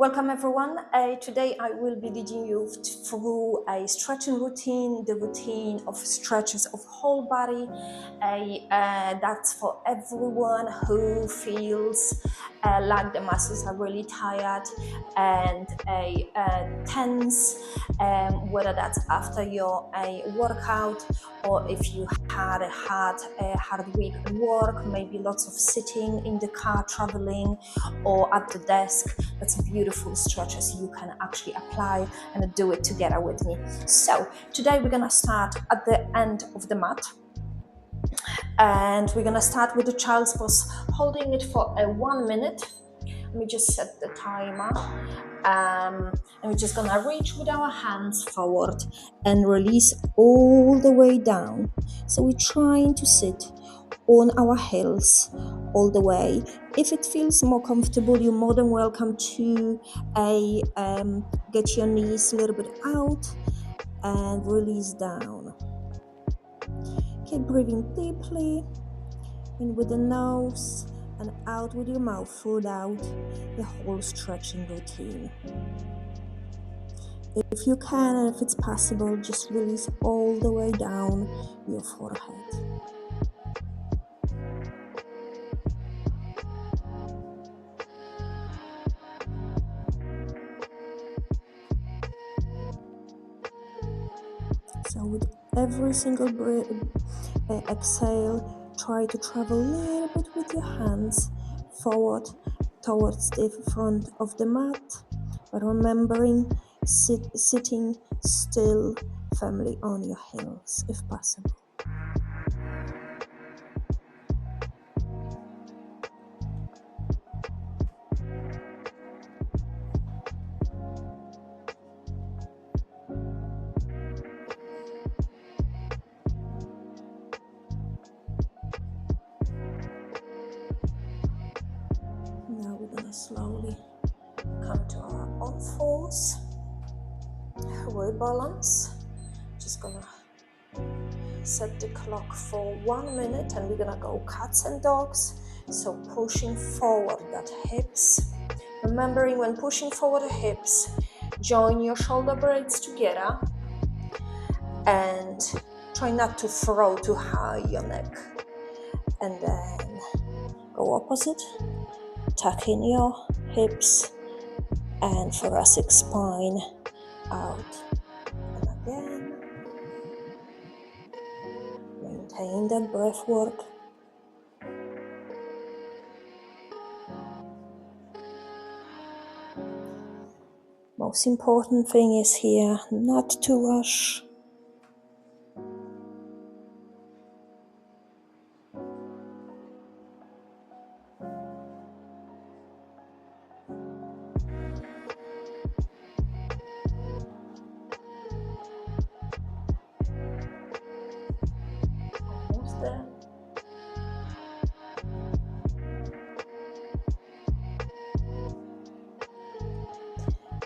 Welcome everyone. Today I will be leading you through a stretching routine, the routine of stretches of whole body. That's for everyone who feels like the muscles are really tired and tense, whether that's after your workout or if you had a hard week at work, maybe lots of sitting in the car traveling or at the desk. That's beautiful stretches you can actually apply and do it together with me. So today we're gonna start at the end of the mat. And we're gonna start with the child's pose, holding it for 1 minute. Let me just set the timer. And we're just gonna reach with our hands forward and release all the way down. So we're trying to sit on our heels all the way. If it feels more comfortable, you're more than welcome to get your knees a little bit out and release down. Keep breathing deeply in with the nose and out with your mouth throughout the whole stretching routine. If you can and if it's possible, just release all the way down your forehead. So with every single exhale, try to travel a little bit with your hands forward towards the front of the mat, but remembering sitting still firmly on your heels if possible. Now we're gonna slowly come to our own fours, rebalance. Just gonna set the clock for 1 minute and we're gonna go cats and dogs. So pushing forward that hips. Remembering when pushing forward the hips, join your shoulder blades together and try not to throw too high your neck. And then go opposite. Tuck in your hips and thoracic spine out. And again, maintain that breath work. Most important thing is here not to rush. Almost there.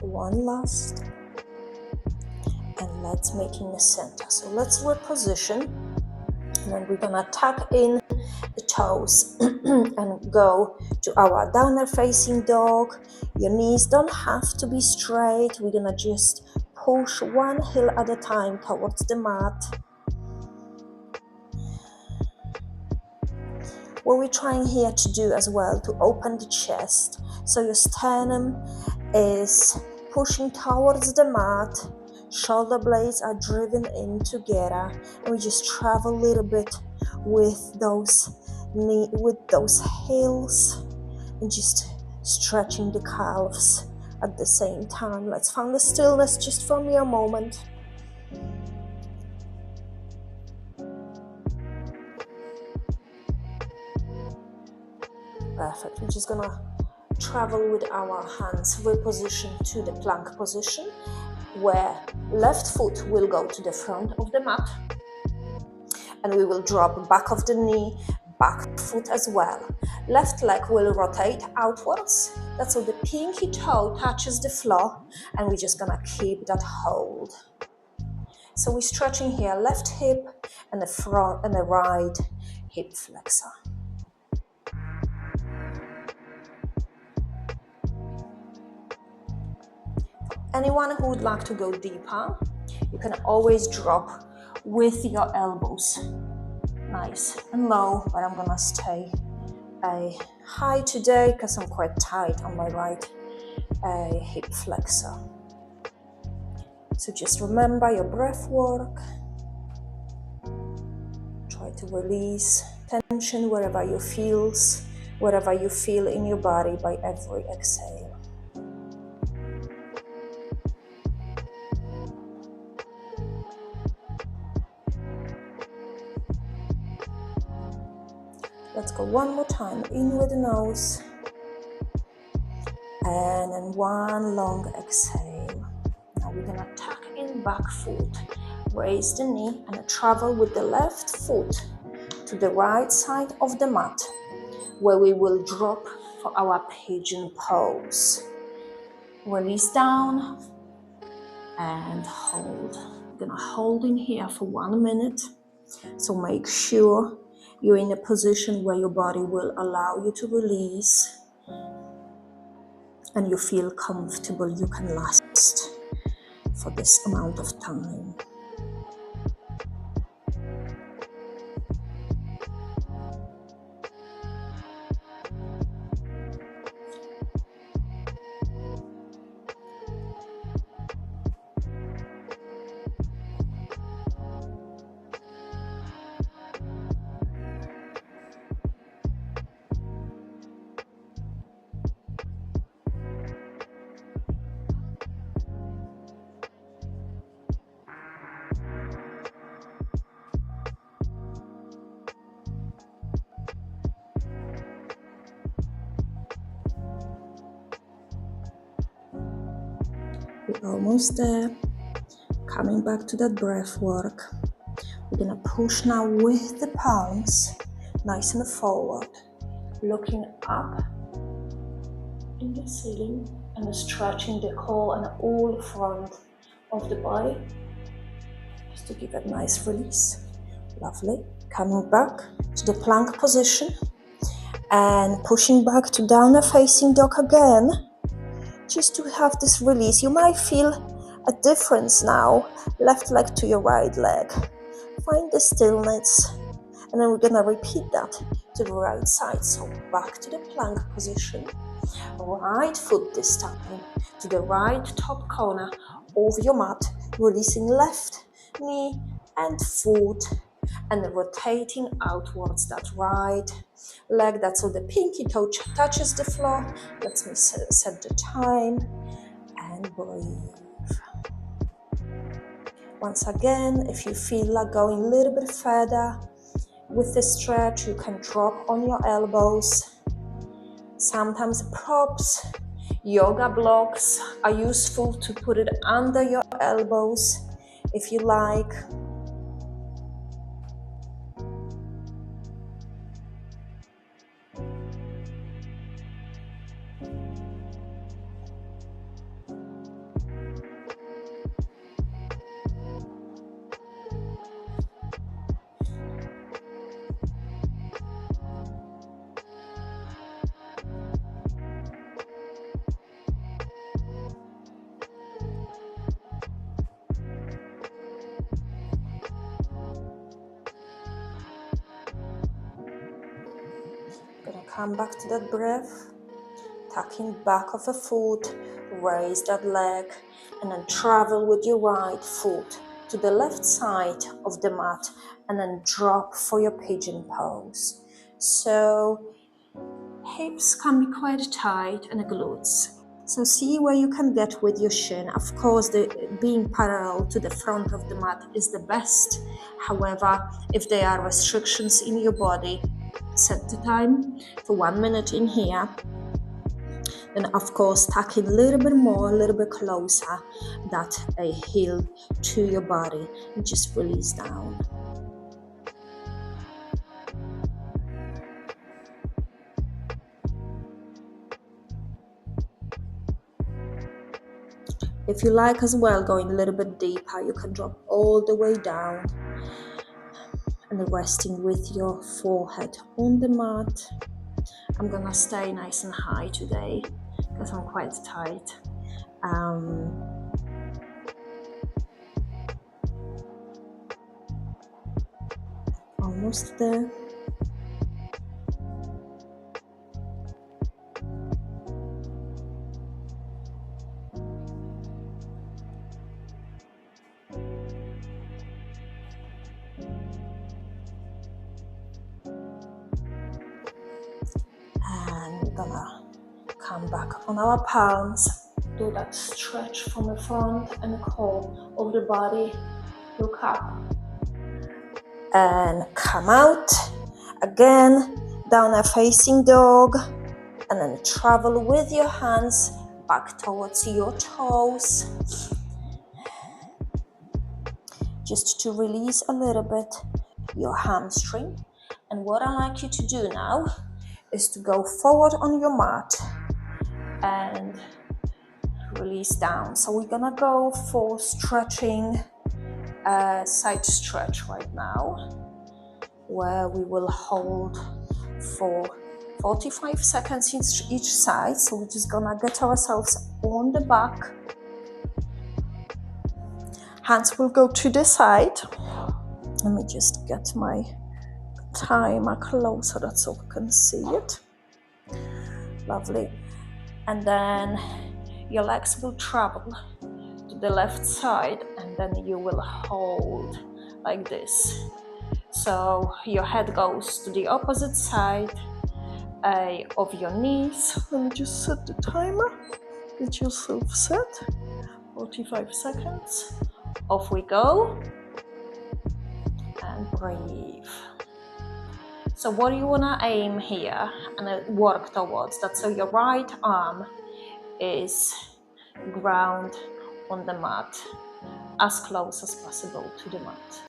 One last. And let's make in the center. So let's reposition. And then we're gonna tuck in the toes and go to our downward facing dog. Your knees don't have to be straight. We're gonna just push one heel at a time towards the mat. What we're trying here to do as well, to open the chest. So your sternum is pushing towards the mat. Shoulder blades are driven in together, and we just travel a little bit with those heels and just stretching the calves at the same time. Let's find the stillness just for me a moment. Perfect. We're just gonna travel with our hands, reposition to the plank position, where left foot will go to the front of the mat and we will drop back of the knee, back foot as well. Left leg will rotate outwards. That's how the pinky toe touches the floor, and we're just gonna keep that hold. So we're stretching here, left hip and the front and the right hip flexor. Anyone who would like to go deeper, you can always drop with your elbows nice and low, but I'm gonna stay high today because I'm quite tight on my right hip flexor. So just remember your breath work. Try to release tension wherever you feel in your body by every exhale. Let's go one more time, in with the nose, and then one long exhale. Now we're gonna tuck in back foot, raise the knee, and travel with the left foot to the right side of the mat, where we will drop for our pigeon pose. Release down and hold. We're gonna hold in here for 1 minute. So make sure you're in a position where your body will allow you to release and you feel comfortable. You can last for this amount of time. We're almost there. Coming back to that breath work. We're gonna push now with the palms, nice and forward, looking up in the ceiling and stretching the core and all front of the body, just to give a nice release. Lovely. Coming back to the plank position and pushing back to downward facing dog again, just to have this release. You might feel a difference now, left leg to your right leg. Find the stillness, and then we're gonna repeat that to the right side. So back to the plank position, right foot this time to the right top corner of your mat, releasing left knee and foot, and rotating outwards that right leg. That's so the pinky toe touches the floor. Let me set the time and breathe. Once again, if you feel like going a little bit further with the stretch, you can drop on your elbows. Sometimes props, yoga blocks are useful to put it under your elbows if you like. Gonna come back to that breath, tucking back of the foot, raise that leg, and then travel with your right foot to the left side of the mat, and then drop for your pigeon pose. So hips can be quite tight, and the glutes. So see where you can get with your shin. Of course, being parallel to the front of the mat is the best. However, if there are restrictions in your body, set the time for 1 minute in here. Then of course, tuck in a little bit more, a little bit closer, that a heel to your body, and just release down. If you like as well, going a little bit deeper, you can drop all the way down and resting with your forehead on the mat. I'm gonna stay nice and high today because I'm quite tight. almost there. And we're gonna come back on our palms, do that stretch from the front and the core of the body, look up and come out. Again, downward facing dog, and then travel with your hands back towards your toes, just to release a little bit your hamstring. And what I like you to do now is to go forward on your mat and release down. So we're gonna go for stretching, side stretch right now, where we will hold for 45 seconds each side. So we're just gonna get ourselves on the back. Hands will go to the side. Let me just get my timer closer so I can see it. Lovely. And then your legs will travel to the left side, and then you will hold like this. So your head goes to the opposite side of your knees. Let me just set the timer. Get yourself set. 45 seconds. Off we go. And breathe. So what you want to aim here and work towards that, so your right arm is ground on the mat, as close as possible to the mat.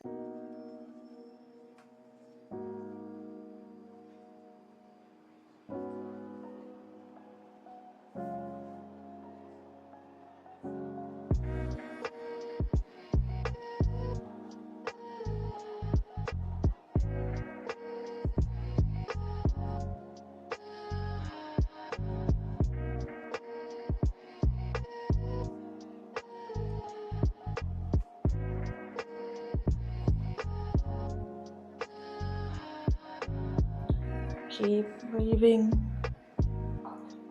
Keep breathing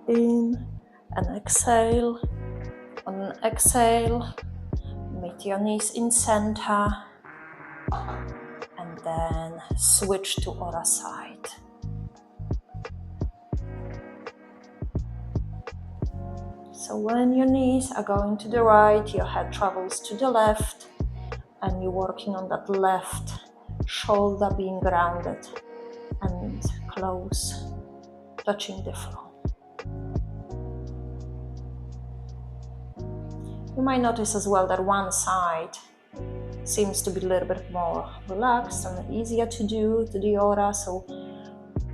in and exhale. On an exhale, meet your knees in center and then switch to other side. So when your knees are going to the right, your head travels to the left, and you're working on that left shoulder being grounded and close, touching the floor. You might notice as well that one side seems to be a little bit more relaxed and easier to do to the other, so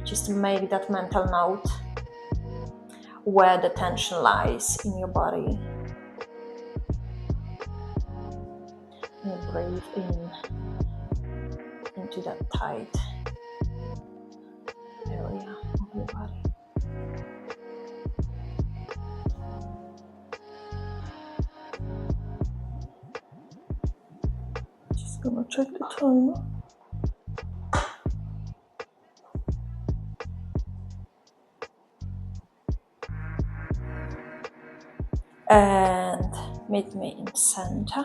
just make that mental note where the tension lies in your body. And breathe in into that tight area of your body. Just gonna check the timer. And meet me in center.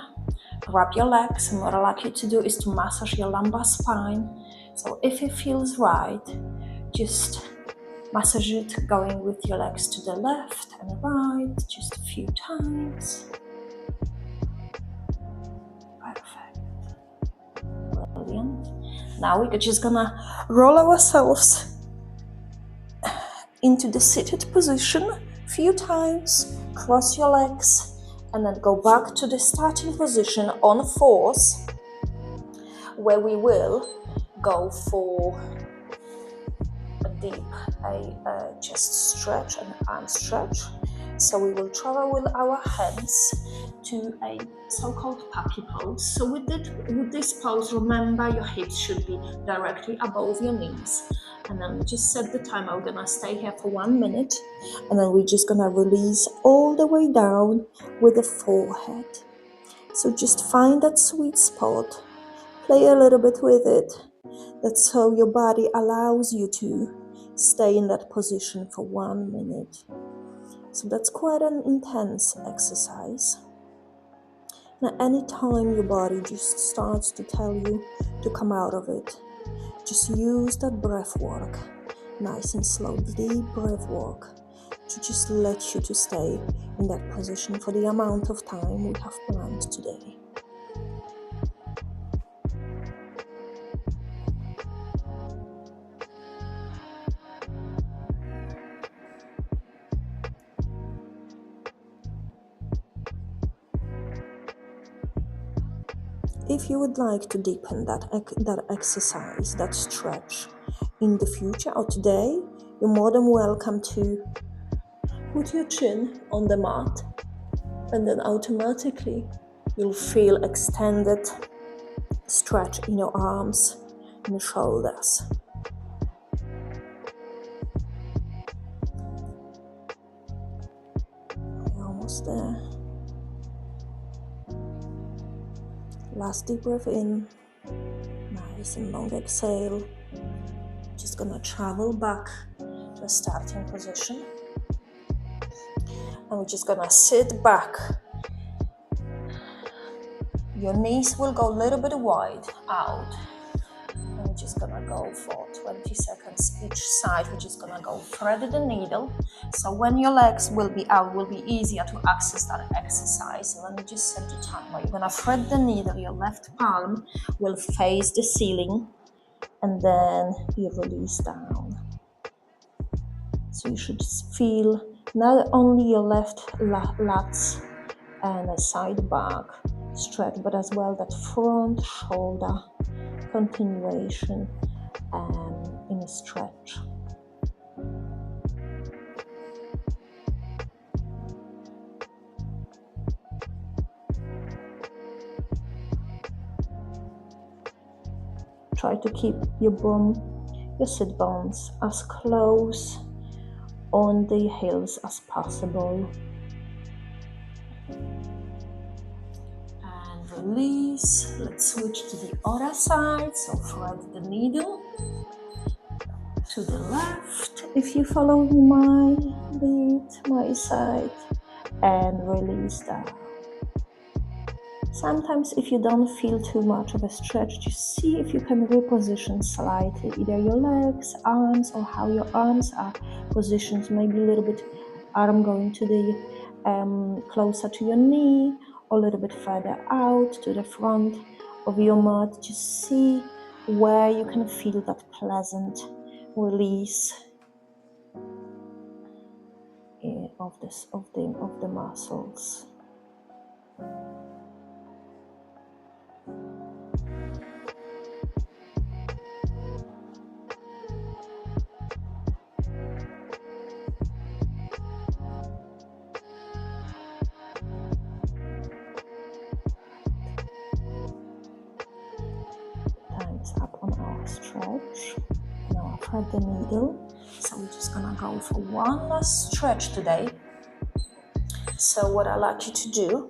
Grab your legs, and what I like you to do is to massage your lumbar spine. So if it feels right, just massage it, going with your legs to the left and right, just a few times. Perfect. Brilliant. Now we're just gonna roll ourselves into the seated position a few times. Cross your legs and then go back to the starting position on fours, where we will go for a deep chest stretch and arm stretch. So we will travel with our hands to a so-called puppy pose. So with this pose, remember your hips should be directly above your knees. And then we just set the timer. We're gonna stay here for 1 minute, and then we're just gonna release all the way down with the forehead. So just find that sweet spot, play a little bit with it, That's how your body allows you to stay in that position for 1 minute. So that's quite an intense exercise. Now, anytime your body just starts to tell you to come out of it, just use that breath work, nice and slow, deep breath work, to just let you to stay in that position for the amount of time we have planned today. If you would like to deepen that exercise, that stretch in the future or today, you're more than welcome to put your chin on the mat, and then automatically you'll feel extended stretch in your arms and shoulders. We're almost there. Last deep breath in, nice and long exhale. Just gonna travel back to a starting position. And we're just gonna sit back. Your knees will go a little bit wide out. And we're just gonna go for 20 seconds each side. We're just gonna go thread the needle. So when your legs will be out, will be easier to access that exercise. So let me just set the timer. You're gonna thread the needle. Your left palm will face the ceiling, and then you release down. So you should feel not only your left lats and a side back stretch, but as well that front shoulder continuation in a stretch. Try to keep your sit bones as close on the heels as possible. And release. Let's switch to the other side. So thread the needle to the left if you follow my lead, my side, and release down. Sometimes if you don't feel too much of a stretch, just see if you can reposition slightly, either your legs, arms, or how your arms are positioned. Maybe a little bit arm going to the closer to your knee, or a little bit further out to the front of your mat. Just see where you can feel that pleasant release of the muscles. Time's up on our stretch. Now I've thread the needle. So we're just gonna go for one last stretch today. So what I'd like you to do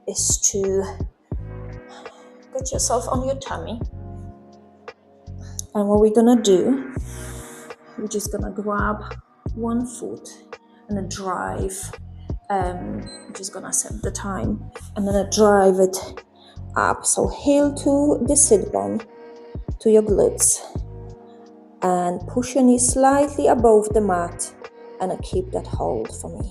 is to get yourself on your tummy. And what we're gonna do, we're just gonna grab one foot and drive. I'm just gonna set the time and then drive it up. So heel to the sit bone, to your glutes. And push your knee slightly above the mat and keep that hold for me.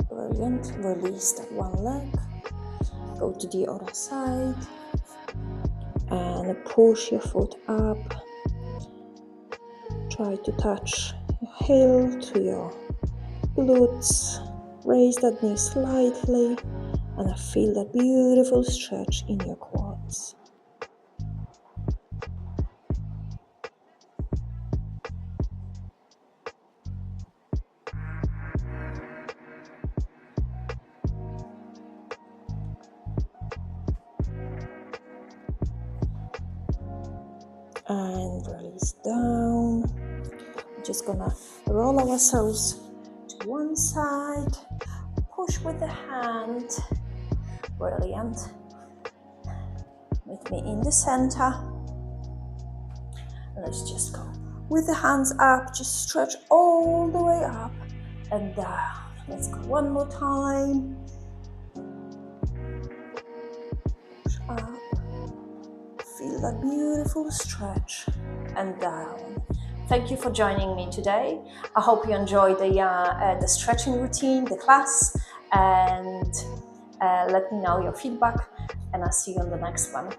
Brilliant. Release that one leg. Go to the other side. And push your foot up. Try to touch your heel to your glutes. Raise that knee slightly. And I feel that beautiful stretch in your quads. and release down. We're just gonna roll ourselves to one side, push with the hand. Brilliant. Meet me in the center. Let's just go with the hands up, just stretch all the way up and down. Let's go one more time. Push up. Feel that beautiful stretch and down. Thank you for joining me today. I hope you enjoyed the stretching routine, the class, and let me know your feedback, and I'll see you on the next one.